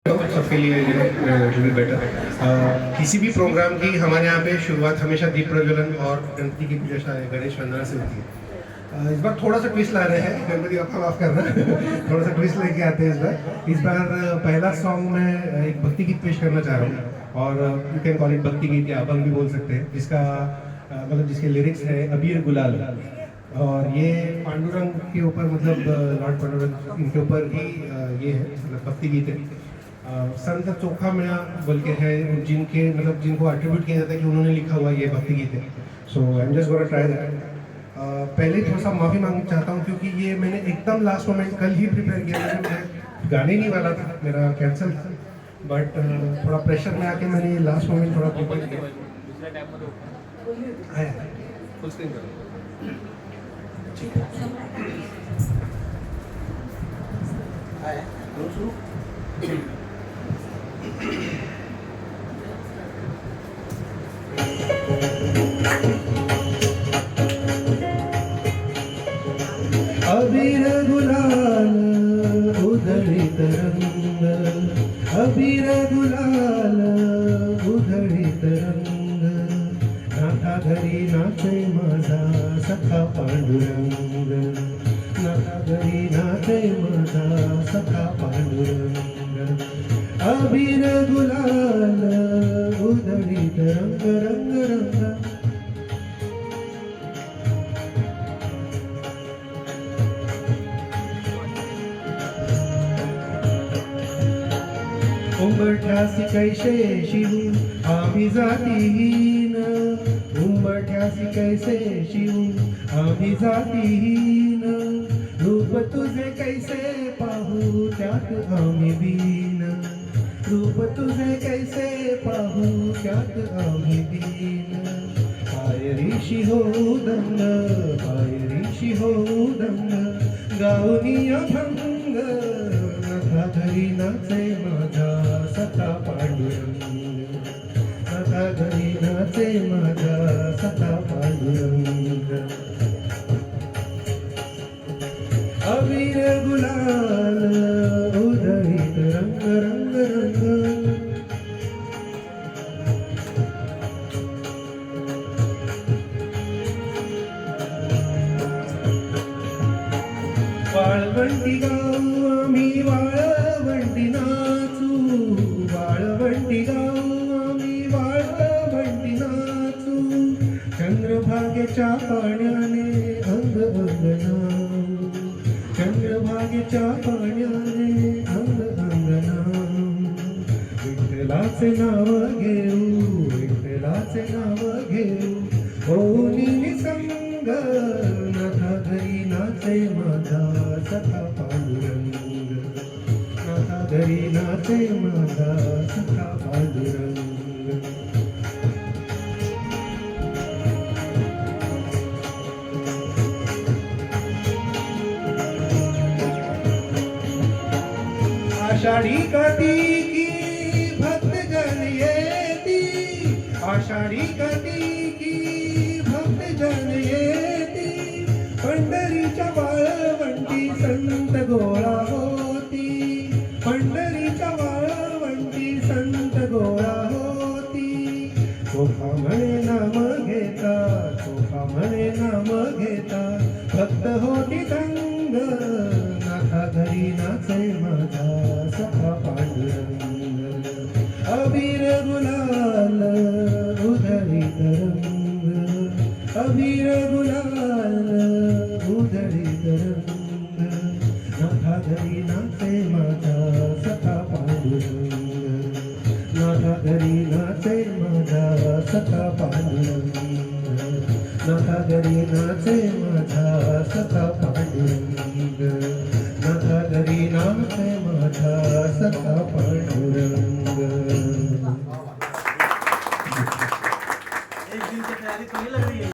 सबके लिए to be better. किसी भी प्रोग्राम की हमारे यहाँ पे शुरुआत हमेशा दीप प्रज्वलन और गणपति की पूजा गणेश वंदना से होती है। इस बार थोड़ा सा ट्विस्ट ला रहे हैं, गणपति आपका माफ करना थोड़ा सा ट्विस्ट लेके आते हैं इस बार पहला सॉन्ग मैं एक भक्ति गीत पेश करना चाह रहा हूँ, और यू कैन कॉल इट भक्ति गीत या अभंग भी बोल सकते हैं, जिसका मतलब जिसके लिरिक्स है अबीर गुलाल, और ये पांडुरंग के ऊपर मतलब लॉर्ड पांडुरंग इनके ऊपर ही ये है, मतलब भक्ति गीत है। संत चोखा मेरा बोल के है, जिनके मतलब जिनको एट्रीब्यूट किया जाता है कि उन्होंने लिखा हुआ ये भक्ति गीत है। So I am just gonna try that. पहले थोड़ा सा माफ़ी मांगना चाहता हूँ क्योंकि ये मैंने एकदम लास्ट मोमेंट कल ही प्रिपेयर किया था, मैं गाने नहीं वाला था, मेरा कैंसिल था, बट थोड़ा प्रेशर में आके मैंने लास्ट मोमेंट थोड़ा प्रिपेयर किया। फुल स्क्रीन करो। अबीर गुलाल उधळीत रंग, अबीर गुलाल उधळीत रंग, नाथा घरी नाचे माझा सखा पांडुरंग, नाथा घरी नाचे माझा सखा पांडुरंग, अबीर गुलाल उधळीत रंग रंग रंग। उंबरठ्यासी कैसे शिवू आम्ही जातीहीन, उंबरठ्यासी कैसे शिवू आम्ही जातीहीन, रूप तुझे कैसे पाहू त्यात आम्ही दीन, रूप तुझे कैसे पाहू त्यात आम्ही दीन, पायरीशी हो दंग, पायरीशी हो दंग, गाऊनी अभंग, नाथा घरी नाचे माझा सखा पांडुरंग, नाथा घरी नाचे माझा सखा पांडुरंग, अबीर गुलाल उधळीत रंग रंग रंग। वाळवंटी गाऊ आम्ही वाळवंटी नाचू, वाळवंटी गाऊ आम्ही वाळवंटी नाचू, चंद्रभागेच्या पाण्याने अंग अंग नाऊ, चंद्रभागेच्या पाण्याने अंग अंग नाऊ, विठ्ठलाचे नाव घेऊ, विठ्ठलाचे नाव घेऊ, होऊनी निसंग, नाथा घरी नाचे माझा सखा पांडुरंग, नाथा घरी नाचे माझा सखा पांडुरंग। आषाढी कार्तिकी भक्तजन येती, आषाढी कार्तिकी भक्तजन येती, पंढरीच्या वाळवंटी संत गोळा होती, पंढरीच्या वाळवंटी संत गोळा होती, चोखा म्हणे नाम घेता, चोखा म्हणे नाम घेता, भक्त होती दंग, नाथा घरी नाचे माझा सखा पांडुरंग, अबीर गुलाल उधळीत रंग, अबीर गुलाल उधळीत रंग, नाथा घरी नाचे माझा सखा पांडुरंग, नाथा घरी नाचे माझा सखा पांडुरंग, नाथा घरी नाचे माझा सखा पांडुरंग, नाथा घरी नाचे माझा सखा पांडुरंग।